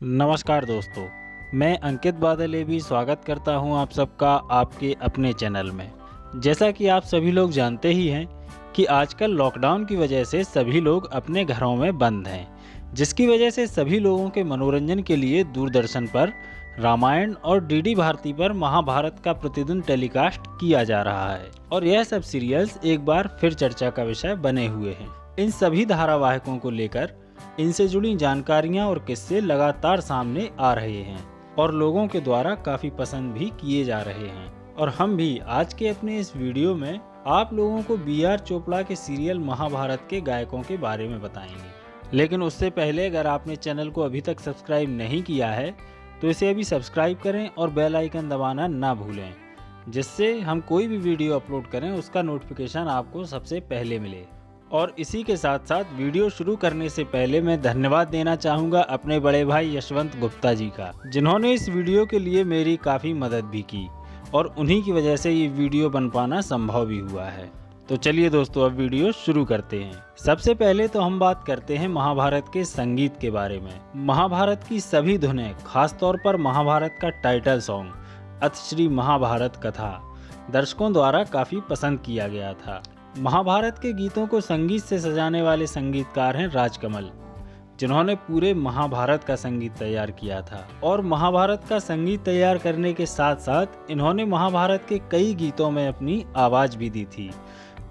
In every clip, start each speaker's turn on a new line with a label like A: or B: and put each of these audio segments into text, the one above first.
A: नमस्कार दोस्तों, मैं अंकित बादल भी स्वागत करता हूं आप सबका आपके अपने चैनल में। जैसा कि आप सभी लोग जानते ही हैं कि आजकल लॉकडाउन की वजह से सभी लोग अपने घरों में बंद हैं, जिसकी वजह से सभी लोगों के मनोरंजन के लिए दूरदर्शन पर रामायण और डीडी भारती पर महाभारत का प्रतिदिन टेलीकास्ट किया जा रहा है और यह सब सीरियल्स एक बार फिर चर्चा का विषय बने हुए हैं। इन सभी धारावाहिकों को लेकर इनसे जुड़ी जानकारियां और किस्से लगातार सामने आ रहे हैं और लोगों के द्वारा काफ़ी पसंद भी किए जा रहे हैं। और हम भी आज के अपने इस वीडियो में आप लोगों को बी.आर. चोपड़ा के सीरियल महाभारत के गायकों के बारे में बताएंगे। लेकिन उससे पहले अगर आपने चैनल को अभी तक सब्सक्राइब नहीं किया है तो इसे अभी सब्सक्राइब करें और बेल आइकन दबाना ना भूलें, जिससे हम कोई भी वीडियो अपलोड करें उसका नोटिफिकेशन आपको सबसे पहले मिले। और इसी के साथ साथ वीडियो शुरू करने से पहले मैं धन्यवाद देना चाहूँगा अपने बड़े भाई यशवंत गुप्ता जी का, जिन्होंने इस वीडियो के लिए मेरी काफ़ी मदद भी की और उन्हीं की वजह से ये वीडियो बन पाना संभव भी हुआ है। तो चलिए दोस्तों, अब वीडियो शुरू करते हैं। सबसे पहले तो हम बात करते हैं महाभारत के संगीत के बारे में। महाभारत की सभी धुनें, खासतौर पर महाभारत का टाइटल सॉन्ग अथ श्री महाभारत कथा दर्शकों द्वारा काफ़ी पसंद किया गया था। महाभारत के गीतों को संगीत से सजाने वाले संगीतकार हैं राजकमल, जिन्होंने पूरे महाभारत का संगीत तैयार किया था। और महाभारत का संगीत तैयार करने के साथ साथ इन्होंने महाभारत के कई गीतों में अपनी आवाज़ भी दी थी,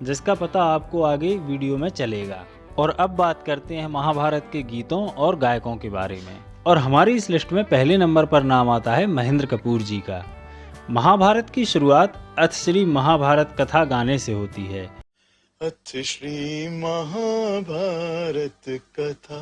A: जिसका पता आपको आगे वीडियो में चलेगा। और अब बात करते हैं महाभारत के गीतों और गायकों के बारे में। और हमारी इस लिस्ट में पहले नंबर पर नाम आता है महेंद्र कपूर जी का। महाभारत की शुरुआत अथ श्री महाभारत कथा गाने से होती है।
B: अथ श्री महाभारत कथा,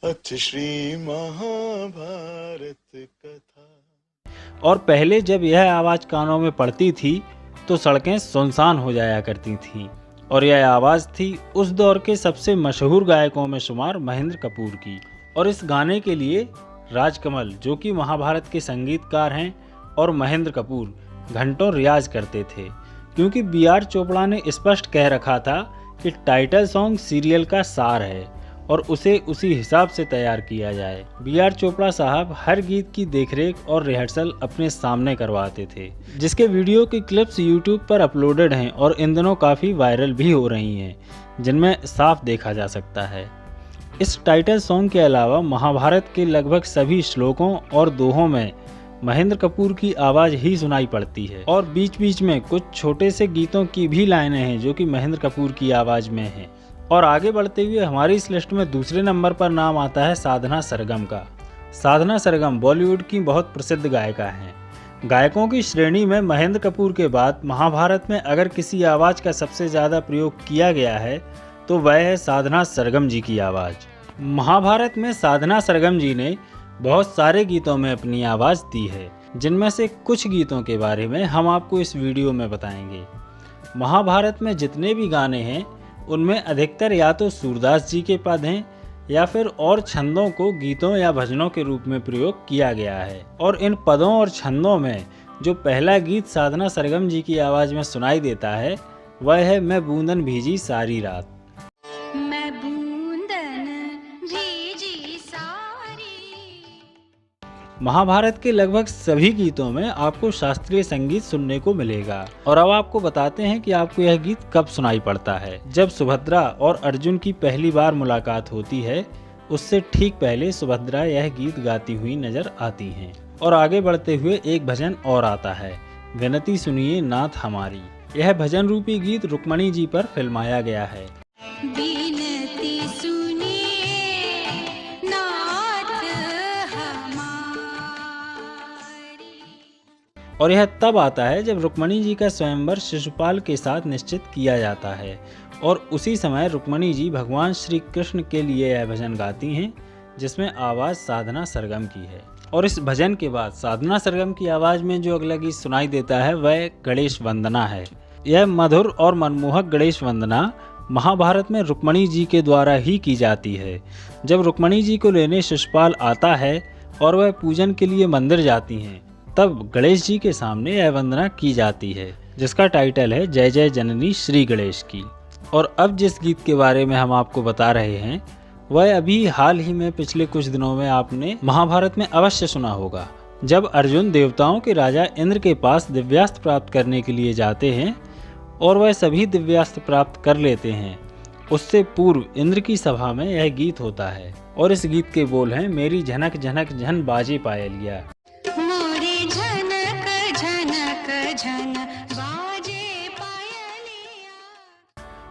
B: अथ श्री महाभारत कथा।
A: और पहले जब यह आवाज़ कानों में पड़ती थी तो सड़कें सुनसान हो जाया करती थीं। और यह आवाज़ थी उस दौर के सबसे मशहूर गायकों में शुमार महेंद्र कपूर की। और इस गाने के लिए राजकमल, जो कि महाभारत के संगीतकार हैं, और महेंद्र कपूर घंटों रियाज करते थे, क्योंकि बी.आर. चोपड़ा ने स्पष्ट कह रखा था कि टाइटल सॉन्ग सीरियल का सार है और उसे उसी हिसाब से तैयार किया जाए। बी.आर. चोपड़ा साहब हर गीत की देखरेख और रिहर्सल अपने सामने करवाते थे, जिसके वीडियो की क्लिप्स यूट्यूब पर अपलोडेड हैं और इन दिनों काफ़ी वायरल भी हो रही हैं, जिनमें साफ देखा जा सकता है। इस टाइटल सॉन्ग के अलावा महाभारत के लगभग सभी श्लोकों और दोहों में महेंद्र कपूर की आवाज़ ही सुनाई पड़ती है। और बीच बीच में कुछ छोटे से गीतों की भी लाइनें हैं जो कि महेंद्र कपूर की आवाज़ में हैं। और आगे बढ़ते हुए हमारी इस लिस्ट में दूसरे नंबर पर नाम आता है साधना सरगम का। साधना सरगम बॉलीवुड की बहुत प्रसिद्ध गायिका हैं। गायकों की श्रेणी में महेंद्र कपूर के बाद महाभारत में अगर किसी आवाज़ का सबसे ज़्यादा प्रयोग किया गया है तो वह है साधना सरगम जी की आवाज़। महाभारत में साधना सरगम जी ने बहुत सारे गीतों में अपनी आवाज़ दी है, जिनमें से कुछ गीतों के बारे में हम आपको इस वीडियो में बताएंगे। महाभारत में जितने भी गाने हैं उनमें अधिकतर या तो सूरदास जी के पद हैं या फिर और छंदों को गीतों या भजनों के रूप में प्रयोग किया गया है। और इन पदों और छंदों में जो पहला गीत साधना सरगम जी की आवाज़ में सुनाई देता है वह है मैं बूंदन भीजी सारी रात। महाभारत के लगभग सभी गीतों में आपको शास्त्रीय संगीत सुनने को मिलेगा। और अब आपको बताते हैं कि आपको यह गीत कब सुनाई पड़ता है। जब सुभद्रा और अर्जुन की पहली बार मुलाकात होती है, उससे ठीक पहले सुभद्रा यह गीत गाती हुई नजर आती हैं। और आगे बढ़ते हुए एक भजन और आता है, विनती सुनिए नाथ हमारी। यह भजन रूपी गीत रुक्मणी जी पर फिल्माया गया है। और यह तब आता है जब रुक्मणी जी का स्वयंवर शिशुपाल के साथ निश्चित किया जाता है और उसी समय रुक्मणी जी भगवान श्री कृष्ण के लिए यह भजन गाती हैं, जिसमें आवाज़ साधना सरगम की है। और इस भजन के बाद साधना सरगम की आवाज़ में जो अगला गीत सुनाई देता है वह गणेश वंदना है। यह मधुर और मनमोहक गणेश वंदना महाभारत में रुक्मणी जी के द्वारा ही की जाती है। जब रुक्मणी जी को लेने शिशुपाल आता है और वह पूजन के लिए मंदिर जाती हैं, तब गणेश जी के सामने यह वंदना की जाती है, जिसका टाइटल है जय जय जननी श्री गणेश की। और अब जिस गीत के बारे में हम आपको बता रहे हैं वह अभी हाल ही में पिछले कुछ दिनों में आपने महाभारत में अवश्य सुना होगा, जब अर्जुन देवताओं के राजा इंद्र के पास दिव्यास्त्र प्राप्त करने के लिए जाते हैं और वह सभी दिव्यास्त्र प्राप्त कर लेते हैं। उससे पूर्व इंद्र की सभा में यह गीत होता है और इस गीत के बोल हैं, मेरी झनक झनक झन बाजे पायलिया।
C: मोरी झनक झनक झन बाजे पायलिया।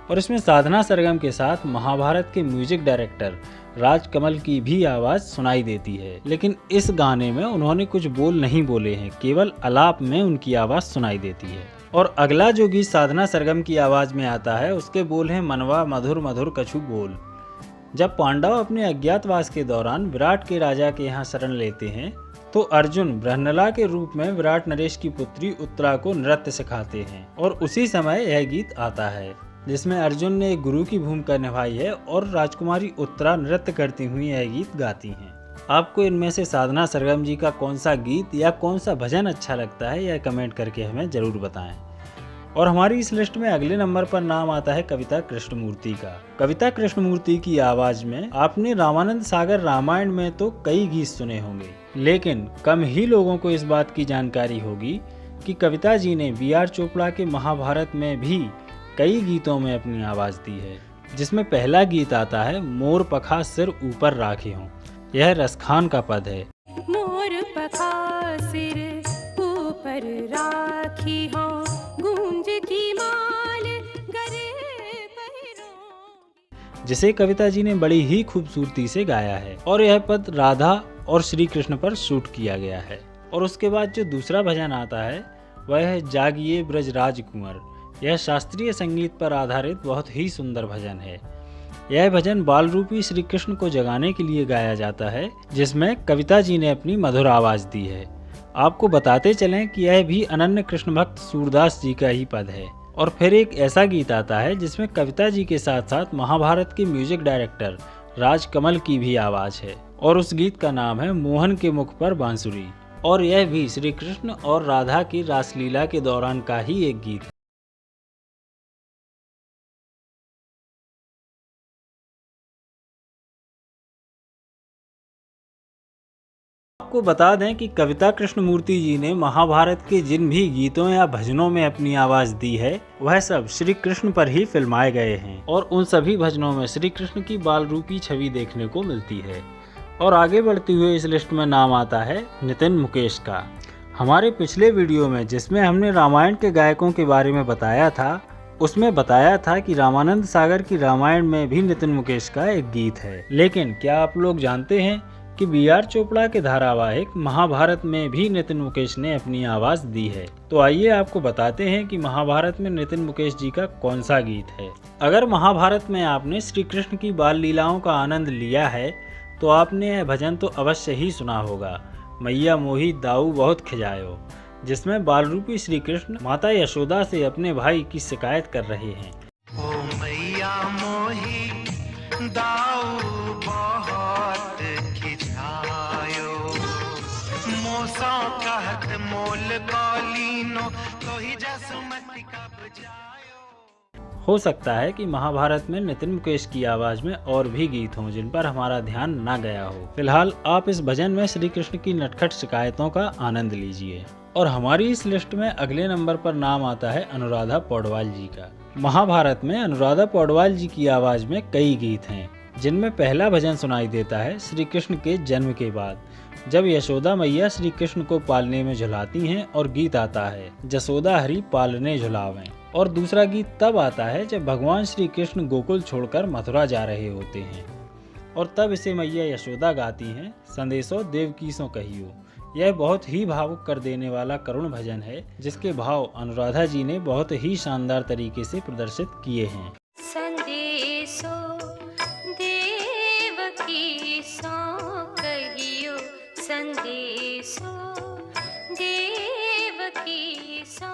A: और इसमें साधना सरगम के साथ महाभारत के म्यूजिक डायरेक्टर राजकमल की भी आवाज सुनाई देती है, लेकिन इस गाने में उन्होंने कुछ बोल नहीं बोले हैं, केवल आलाप में उनकी आवाज सुनाई देती है। और अगला जो गीत साधना सरगम की आवाज में आता है उसके बोल हैं, मनवा मधुर मधुर कछु बोल। जब पांडव अपने अज्ञातवास के दौरान विराट के राजा के यहाँ शरण लेते हैं तो अर्जुन बृहन्नला के रूप में विराट नरेश की पुत्री उत्तरा को नृत्य सिखाते हैं और उसी समय यह गीत आता है जिसमें अर्जुन ने एक गुरु की भूमिका निभाई है और राजकुमारी उत्तरा नृत्य करती हुई यह गीत गाती हैं। आपको इनमें से साधना सरगम जी का कौन सा गीत या कौन सा भजन अच्छा लगता है यह कमेंट करके हमें जरूर बताएं। और हमारी इस लिस्ट में अगले नंबर पर नाम आता है कविता कृष्णमूर्ति का। कविता कृष्णमूर्ति की आवाज में आपने रामानंद सागर रामायण में तो कई गीत सुने होंगे, लेकिन कम ही लोगों को इस बात की जानकारी होगी कि कविता जी ने बी.आर. चोपड़ा के महाभारत में भी कई गीतों में अपनी आवाज दी है, जिसमें पहला गीत आता है, मोर पखा सिर ऊपर राखे हों। यह रसखान का पद है।
C: मोर पखा सिर ऊपर राखी हो, गूंज की माल गले पैरों।
A: जिसे कविता जी ने बड़ी ही खूबसूरती से गाया है और यह पद राधा और श्री कृष्ण पर शूट किया गया है। और उसके बाद जो दूसरा भजन आता है वह है, जागिए ब्रजराज कुंवर। यह शास्त्रीय संगीत पर आधारित बहुत ही सुंदर भजन है। यह भजन बाल रूपी श्री कृष्ण को जगाने के लिए गाया जाता है, जिसमें कविता जी ने अपनी मधुर आवाज दी है। आपको बताते चलें कि यह भी अनन्य कृष्ण भक्त सूरदास जी का ही पद है। और फिर एक ऐसा गीत आता है जिसमें कविता जी के साथ साथ महाभारत के म्यूजिक डायरेक्टर राजकमल की भी आवाज है और उस गीत का नाम है, मोहन के मुख पर बांसुरी। और यह भी श्री कृष्ण और राधा की रासलीला के दौरान का ही एक गीत है। आपको बता दें कि कविता कृष्णमूर्ति जी ने महाभारत के जिन भी गीतों या भजनों में अपनी आवाज दी है वह सब श्री कृष्ण पर ही फिल्माए गए हैं और उन सभी भजनों में श्री कृष्ण की बाल रूपी छवि देखने को मिलती है। और आगे बढ़ते हुए इस लिस्ट में नाम आता है नितिन मुकेश का। हमारे पिछले वीडियो में जिसमें हमने रामायण के गायकों के बारे में बताया था, उसमें बताया था कि रामानंद सागर की रामायण में भी नितिन मुकेश का एक गीत है। लेकिन क्या आप लोग जानते हैं कि बी.आर. चोपड़ा के धारावाहिक महाभारत में भी नितिन मुकेश ने अपनी आवाज दी है? तो आइए आपको बताते हैं कि महाभारत में नितिन मुकेश जी का कौन सा गीत है। अगर महाभारत में आपने श्री कृष्ण की बाल लीलाओं का आनंद लिया है तो आपने यह भजन तो अवश्य ही सुना होगा, मैया मोही दाऊ बहुत खिजायो, जिसमें बाल रूपी श्री कृष्ण माता यशोदा से अपने भाई की शिकायत कर रहे हैं।
D: ओ मैया मोही दाऊ बहुत खिजायो, मोसा कहत मोल कौलीनो, तो ही जसमति कब जायो।
A: हो सकता है कि महाभारत में नितिन मुकेश की आवाज में और भी गीत हों जिन पर हमारा ध्यान ना गया हो। फिलहाल आप इस भजन में श्री कृष्ण की नटखट शिकायतों का आनंद लीजिए। और हमारी इस लिस्ट में अगले नंबर पर नाम आता है अनुराधा पौडवाल जी का। महाभारत में अनुराधा पौडवाल जी की आवाज में कई गीत हैं, जिनमें पहला भजन सुनाई देता है श्री कृष्ण के जन्म के बाद, जब यशोदा मैया श्री कृष्ण को पालने में झुलाती हैं और गीत आता है, जसोदा हरि पालने झुलावें। और दूसरा गीत तब आता है जब भगवान श्री कृष्ण गोकुल छोड़कर मथुरा जा रहे होते हैं और तब इसे मैया यशोदा गाती हैं, संदेशो देवकीसो कहियो। यह बहुत ही भावुक कर देने वाला करुण भजन है, जिसके भाव अनुराधा जी ने बहुत ही शानदार तरीके से प्रदर्शित किए हैं।
C: संदेशो देवकीसो कहियो, संदेशो देवकीसो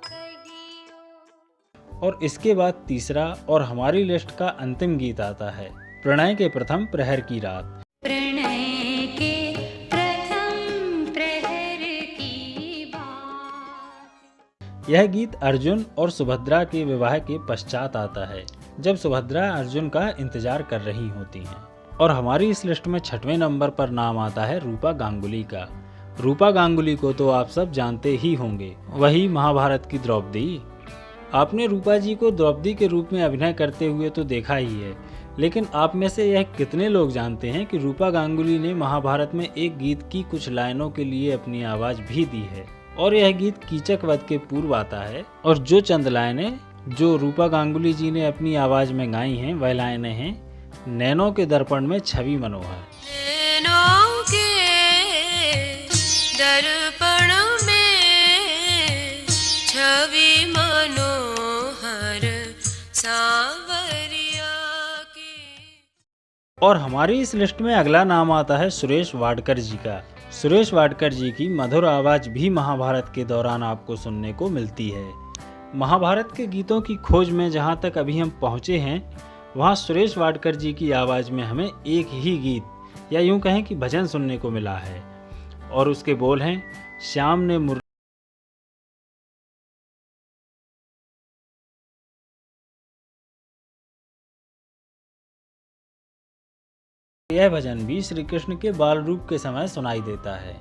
C: कहियो।
A: और इसके बाद तीसरा और हमारी लिस्ट का अंतिम गीत आता है, प्रणय के प्रथम प्रहर की रात।
C: प्रणय के प्रथम प्रहर की बात।
A: यह गीत अर्जुन और सुभद्रा के विवाह के पश्चात आता है, जब सुभद्रा अर्जुन का इंतजार कर रही होती हैं। और हमारी इस लिस्ट में 6वें नंबर पर नाम आता है रूपा गांगुली का। रूपा गांगुली को तो आप सब जानते ही होंगे, वही महाभारत की द्रौपदी। आपने रूपा जी को द्रौपदी के रूप में अभिनय करते हुए तो देखा ही है, लेकिन आप में से यह कितने लोग जानते हैं कि रूपा गांगुली ने महाभारत में एक गीत की कुछ लाइनों के लिए अपनी आवाज भी दी है, और यह गीत कीचक वध के पूर्व आता है। और जो चंद लाइनें जो रूपा गांगुली जी ने अपनी आवाज में गाई हैं, वह लाइनें हैं, नैनों के दर्पण में छवि मनोहर।
E: नैनों के दर्पण में छवि मनोहर सांवरिया की।
A: और हमारी इस लिस्ट में अगला नाम आता है सुरेश वाडकर जी का। सुरेश वाडकर जी की मधुर आवाज भी महाभारत के दौरान आपको सुनने को मिलती है। महाभारत के गीतों की खोज में जहाँ तक अभी हम पहुँचे हैं, वहाँ सुरेश वाडकर जी की आवाज़ में हमें एक ही गीत या यूं कहें कि भजन सुनने को मिला है, और उसके बोल हैं, श्याम ने मुर यह भजन भी श्री कृष्ण के बाल रूप के समय सुनाई देता है।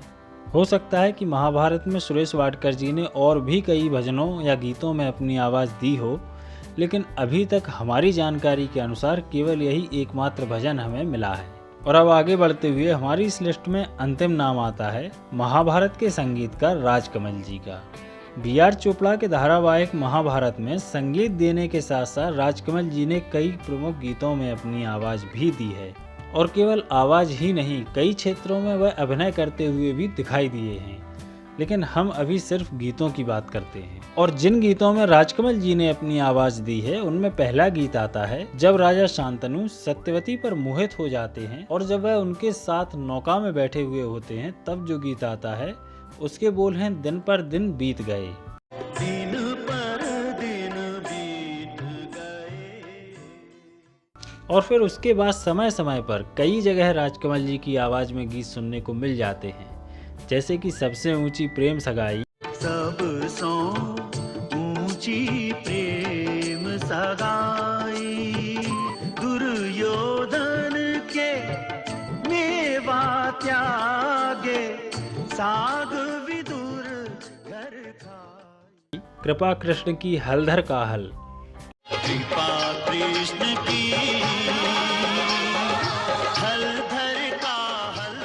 A: हो सकता है कि महाभारत में सुरेश वाडकर जी ने और भी कई भजनों या गीतों में अपनी आवाज़ दी हो, लेकिन अभी तक हमारी जानकारी के अनुसार केवल यही एकमात्र भजन हमें मिला है। और अब आगे बढ़ते हुए हमारी इस लिस्ट में अंतिम नाम आता है महाभारत के संगीतकार राजकमल जी का। बी.आर. चोपड़ा के धारावाहिक महाभारत में संगीत देने के साथ साथ राजकमल जी ने कई प्रमुख गीतों में अपनी आवाज़ भी दी है, और केवल आवाज़ ही नहीं, कई क्षेत्रों में वह अभिनय करते हुए भी दिखाई दिए हैं। लेकिन हम अभी सिर्फ गीतों की बात करते हैं, और जिन गीतों में राजकमल जी ने अपनी आवाज दी है, उनमें पहला गीत आता है जब राजा शांतनु सत्यवती पर मोहित हो जाते हैं, और जब वह उनके साथ नौका में बैठे हुए होते हैं, तब जो गीत आता है उसके बोल हैं, दिन पर दिन बीत गए।
D: दिन पर दिन बीत गए।
A: और फिर उसके बाद समय समय पर कई जगह राजकमल जी की आवाज में गीत सुनने को मिल जाते हैं, जैसे कि सबसे ऊंची प्रेम सगाई,
D: सबसो ऊंची प्रेम सगाई, दुर्योधन के मेवा त्यागे, साग विदुर घर खाई,
A: कृपा कृष्ण की हलधर का हल,
D: कृपा कृष्ण की हलधर का हल।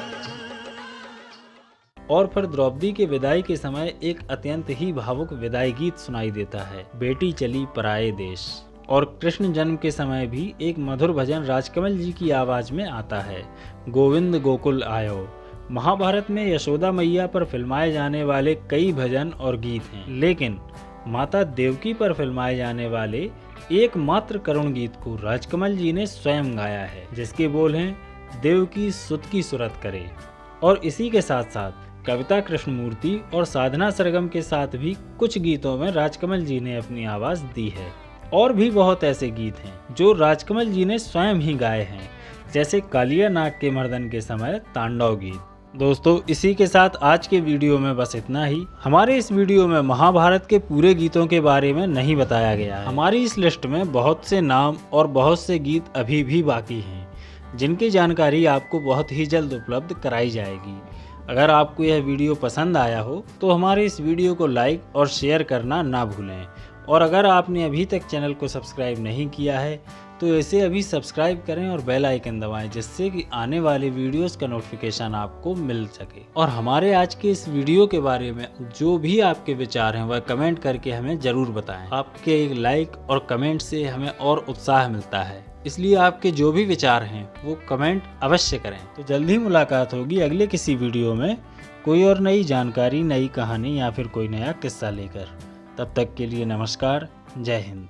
A: और फिर द्रौपदी के विदाई के समय एक अत्यंत ही भावुक विदाई गीत सुनाई देता है, बेटी चली पराये देश। और कृष्ण जन्म के समय भी एक मधुर भजन राजकमल जी की आवाज में आता है, गोविंद गोकुल आयो। महाभारत में यशोदा मैया पर फिल्माए जाने वाले कई भजन और गीत हैं, लेकिन माता देवकी पर फिल्माए जाने वाले एकमात्र करुण गीत को राजकमल जी ने स्वयं गाया है, जिसके बोल हैं, देवकी सुत की सुरत करे। और इसी के साथ साथ कविता कृष्णमूर्ति और साधना सरगम के साथ भी कुछ गीतों में राजकमल जी ने अपनी आवाज दी है। और भी बहुत ऐसे गीत हैं जो राजकमल जी ने स्वयं ही गाए हैं, जैसे कालिया नाग के मर्दन के समय तांडव गीत। दोस्तों, इसी के साथ आज के वीडियो में बस इतना ही। हमारे इस वीडियो में महाभारत के पूरे गीतों के बारे में नहीं बताया गया है। हमारी इस लिस्ट में बहुत से नाम और बहुत से गीत अभी भी बाकी हैं, जिनकी जानकारी आपको बहुत ही जल्द उपलब्ध कराई जाएगी। अगर आपको यह वीडियो पसंद आया हो तो हमारे इस वीडियो को लाइक और शेयर करना ना भूलें। और अगर आपने अभी तक चैनल को सब्सक्राइब नहीं किया है तो इसे अभी सब्सक्राइब करें और बेल आइकन दबाएं, जिससे कि आने वाले वीडियोस का नोटिफिकेशन आपको मिल सके। और हमारे आज के इस वीडियो के बारे में जो भी आपके विचार हैं वह कमेंट करके हमें ज़रूर बताएं। आपके एक लाइक और कमेंट से हमें और उत्साह मिलता है, इसलिए आपके जो भी विचार हैं वो कमेंट अवश्य करें। तो जल्दी मुलाकात होगी अगले किसी वीडियो में कोई और नई जानकारी, नई कहानी या फिर कोई नया किस्सा लेकर। तब तक के लिए नमस्कार, जय हिंद।